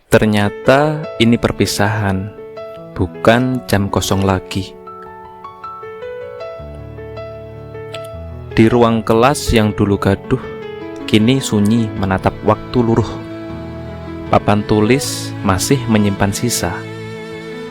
Ternyata ini perpisahan, bukan jam kosong lagi. Di ruang kelas yang dulu gaduh, kini sunyi menatap waktu luruh. Papan tulis masih menyimpan sisa,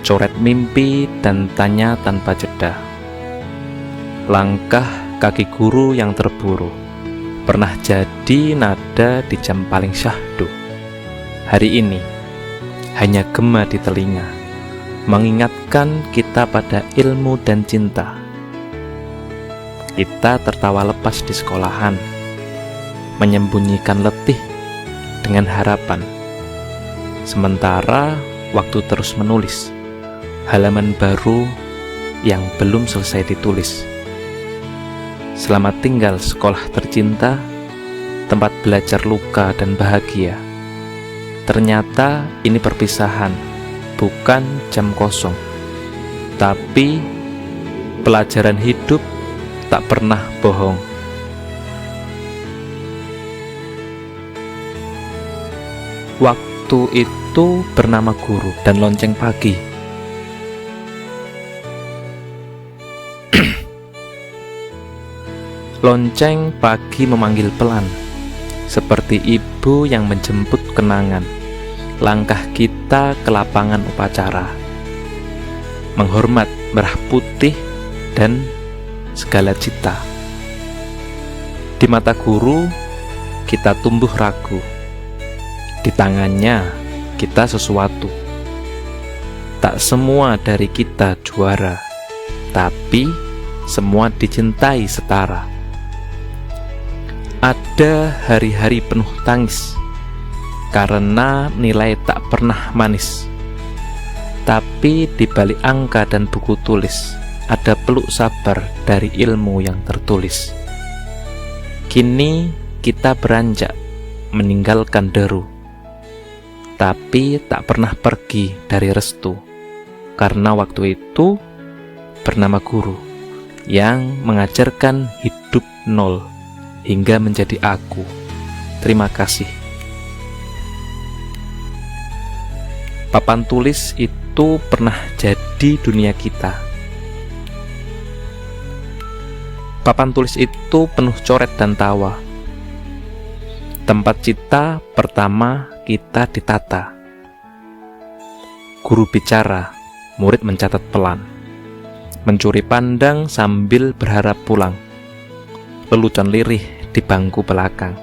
coret mimpi dan tanya tanpa jeda. Langkah kaki guru yang terburu pernah jadi nada di jam paling syahdu. Hari ini hanya gema di telinga, mengingatkan kita pada ilmu dan cinta. Kita tertawa lepas di sekolahan, menyembunyikan letih dengan harapan. Sementara waktu terus menulis halaman baru yang belum selesai ditulis. Selamat tinggal sekolah tercinta, tempat belajar luka dan bahagia. Ternyata ini perpisahan, bukan jam kosong, tapi pelajaran hidup tak pernah bohong. Waktu itu bernama guru dan lonceng pagi. Lonceng pagi memanggil pelan, seperti ibu yang menjemput kenangan. Langkah kita ke lapangan upacara, menghormat merah putih dan segala cita. Di mata guru, kita tumbuh ragu. Di tangannya, kita sesuatu. Tak semua dari kita juara, tapi semua dicintai setara. Ada hari-hari penuh tangis karena nilai tak pernah manis. Tapi di balik angka dan buku tulis ada peluk sabar dari ilmu yang tertulis. Kini kita beranjak meninggalkan deru, tapi tak pernah pergi dari restu, karena waktu itu bernama guru yang mengajarkan hidup nol hingga menjadi aku. Terima kasih. Papan tulis itu pernah jadi dunia kita. Papan tulis itu penuh coret dan tawa. Tempat cita pertama kita ditata. Guru bicara, murid mencatat pelan, mencuri pandang sambil berharap pulang. Lelucon lirih di bangku belakang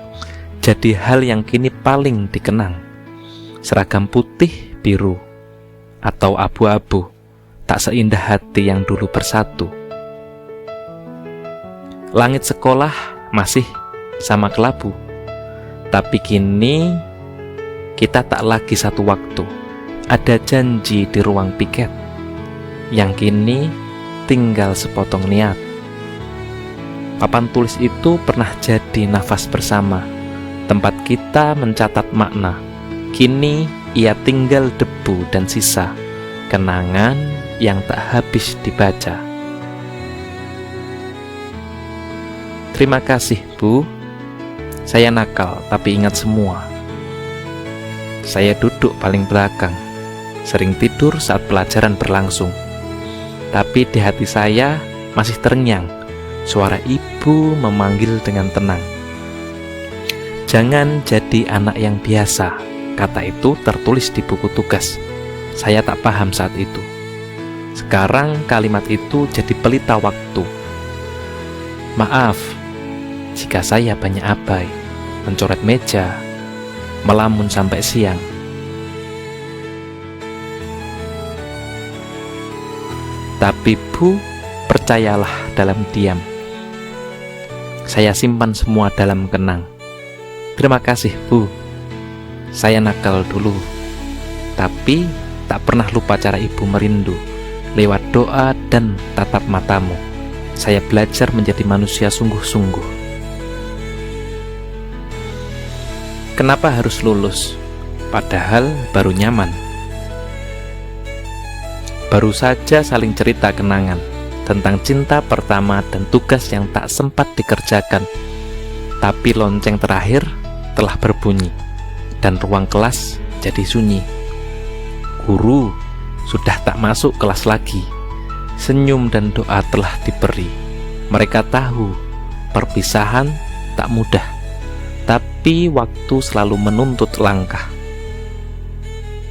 jadi hal yang kini paling dikenang. Seragam putih biru atau abu-abu tak seindah hati yang dulu bersatu. Langit sekolah masih sama kelabu, tapi kini kita tak lagi satu waktu. Ada janji di ruang piket yang kini tinggal sepotong niat. Papan tulis itu pernah jadi nafas bersama, tempat kita mencatat makna. Kini ia tinggal debu dan sisa kenangan yang tak habis dibaca. Terima kasih, Bu. Saya nakal tapi ingat semua. Saya duduk paling belakang, sering tidur saat pelajaran berlangsung. Tapi di hati saya masih terngiang suara ibu memanggil dengan tenang. Jangan jadi anak yang biasa, kata itu tertulis di buku tugas. Saya tak paham saat itu. Sekarang kalimat itu jadi pelita waktu. Maaf jika saya banyak abai, mencoret meja, melamun sampai siang. Tapi Bu, percayalah, dalam diam saya simpan semua dalam kenang. Terima kasih, Bu. Saya nakal dulu, tapi tak pernah lupa cara ibu merindu. Lewat doa dan tatap matamu, saya belajar menjadi manusia sungguh-sungguh. Kenapa harus lulus? Padahal baru nyaman. Baru saja saling cerita kenangan tentang cinta pertama dan tugas yang tak sempat dikerjakan. Tapi lonceng terakhir telah berbunyi dan ruang kelas jadi sunyi. Guru sudah tak masuk kelas lagi. Senyum dan doa telah diberi. Mereka tahu perpisahan tak mudah, tapi waktu selalu menuntut langkah.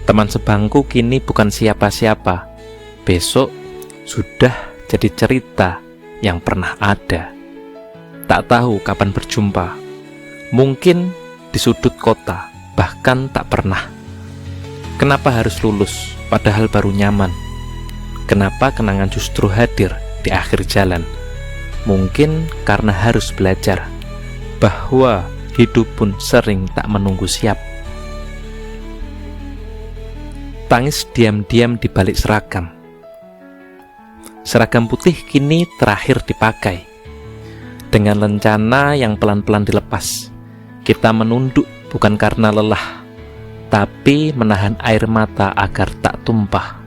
Teman sebangku kini bukan siapa-siapa. Besok sudah jadi cerita yang pernah ada. Tak tahu kapan berjumpa. Mungkin di sudut kota, bahkan tak pernah. Kenapa harus lulus, padahal baru nyaman? Kenapa kenangan justru hadir di akhir jalan? Mungkin karena harus belajar bahwa hidup pun sering tak menunggu siap. Tangis diam-diam di balik seragam. Seragam putih kini terakhir dipakai. Dengan lencana yang pelan-pelan dilepas, kita menunduk bukan karena lelah, tapi menahan air mata agar tak tumpah.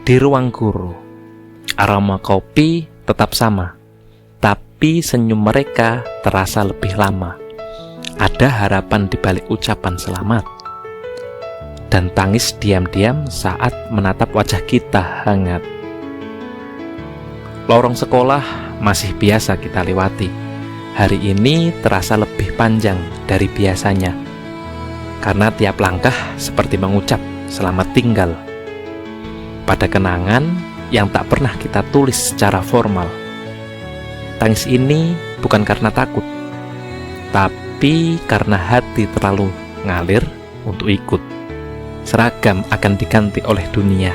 Di ruang guru, aroma kopi tetap sama, tapi senyum mereka terasa lebih lama. Ada harapan di balik ucapan selamat, dan tangis diam-diam saat menatap wajah kita hangat. Lorong sekolah masih biasa kita lewati. Hari ini terasa lebih panjang dari biasanya, karena tiap langkah seperti mengucap selamat tinggal pada kenangan yang tak pernah kita tulis secara formal. Tangis ini bukan karena takut, tapi karena hati terlalu ngalir untuk ikut. Seragam akan diganti oleh dunia,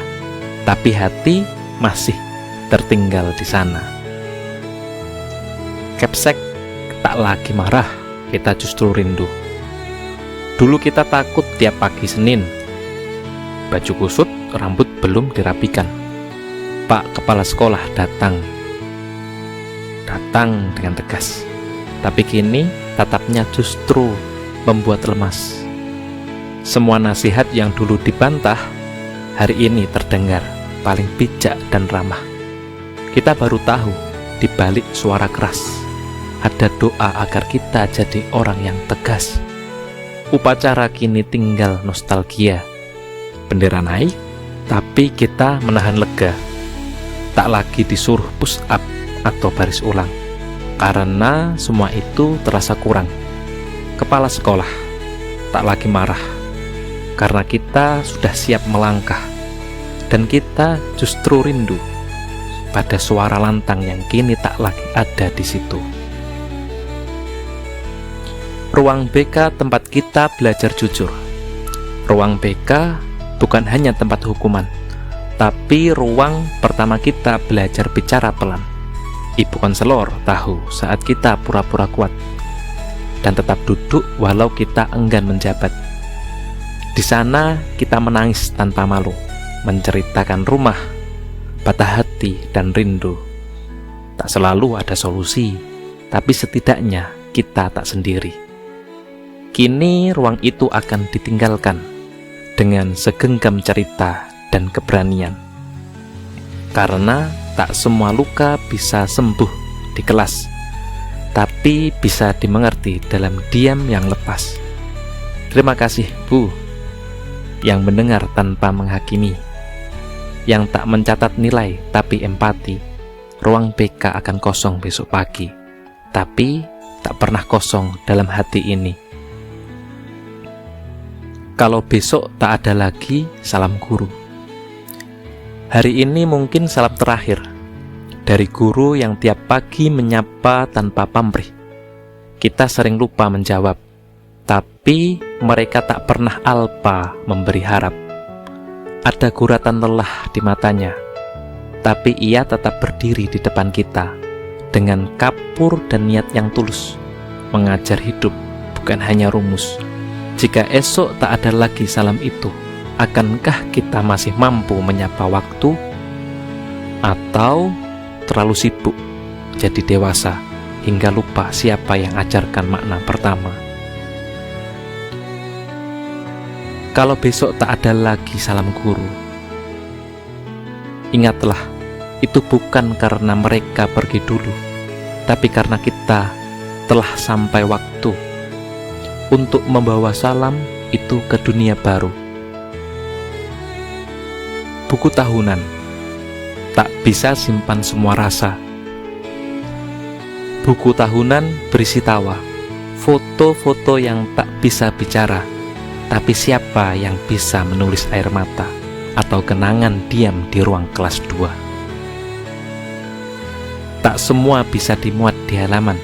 tapi hati masih tertinggal di sana. Kepsek tak lagi marah, kita justru rindu. Dulu kita takut tiap pagi Senin. Baju kusut, rambut belum dirapikan. Pak Kepala Sekolah datang dengan tegas. Tapi kini tatapnya justru membuat lemas. Semua nasihat yang dulu dibantah, hari ini terdengar paling bijak dan ramah. Kita baru tahu, di balik suara keras, ada doa agar kita jadi orang yang tegas. Upacara kini tinggal nostalgia. Bendera naik, tapi kita menahan lega. Tak lagi disuruh push up atau baris ulang, karena semua itu terasa kurang. Kepala sekolah tak lagi marah, karena kita sudah siap melangkah. Dan kita justru rindu pada suara lantang yang kini tak lagi ada di situ. Ruang BK tempat kita belajar jujur. Ruang BK bukan hanya tempat hukuman, tapi ruang pertama kita belajar bicara pelan. Ibu konselor tahu saat kita pura-pura kuat dan tetap duduk walau kita enggan menjabat. Di sana kita menangis tanpa malu, menceritakan rumah, patah hati dan rindu. Tak selalu ada solusi, tapi setidaknya kita tak sendiri. Kini ruang itu akan ditinggalkan dengan segenggam cerita dan keberanian. Karena tak semua luka bisa sembuh di kelas, tapi bisa dimengerti dalam diam yang lepas. Terima kasih Bu, yang mendengar tanpa menghakimi, yang tak mencatat nilai tapi empati. Ruang BK akan kosong besok pagi, tapi tak pernah kosong dalam hati ini. Kalau besok tak ada lagi salam guru. Hari ini mungkin salam terakhir dari guru yang tiap pagi menyapa tanpa pamrih. Kita sering lupa menjawab, tapi mereka tak pernah alpa memberi harap. Ada guratan lelah di matanya, tapi ia tetap berdiri di depan kita dengan kapur dan niat yang tulus, mengajar hidup bukan hanya rumus. Jika esok tak ada lagi salam itu, akankah kita masih mampu menyapa waktu? Atau terlalu sibuk jadi dewasa hingga lupa siapa yang ajarkan makna pertama? Kalau besok tak ada lagi salam guru, ingatlah, itu bukan karena mereka pergi dulu, tapi karena kita telah sampai waktu untuk membawa salam itu ke dunia baru. Buku tahunan tak bisa simpan semua rasa. Buku tahunan berisi tawa, foto-foto yang tak bisa bicara, tapi siapa yang bisa menulis air mata atau kenangan diam di ruang kelas 2? Tak semua bisa dimuat di halaman,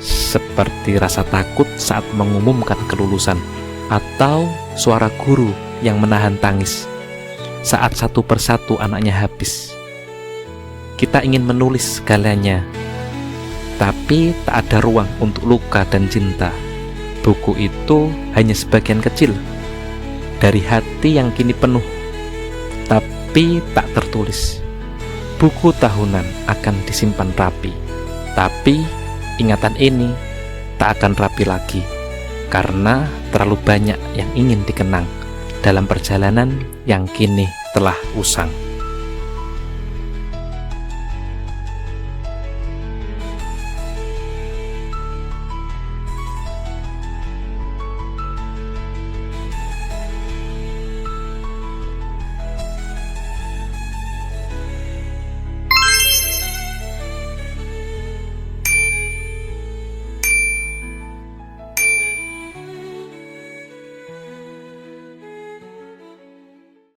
seperti rasa takut saat mengumumkan kelulusan, atau suara guru yang menahan tangis saat satu persatu anaknya habis. Kita ingin menulis segalanya, tapi tak ada ruang untuk luka dan cinta. Buku itu hanya sebagian kecil dari hati yang kini penuh, tapi tak tertulis. Buku tahunan akan disimpan rapi, tapi ingatan ini tak akan rapi lagi, karena terlalu banyak yang ingin dikenang dalam perjalanan yang kini telah usang.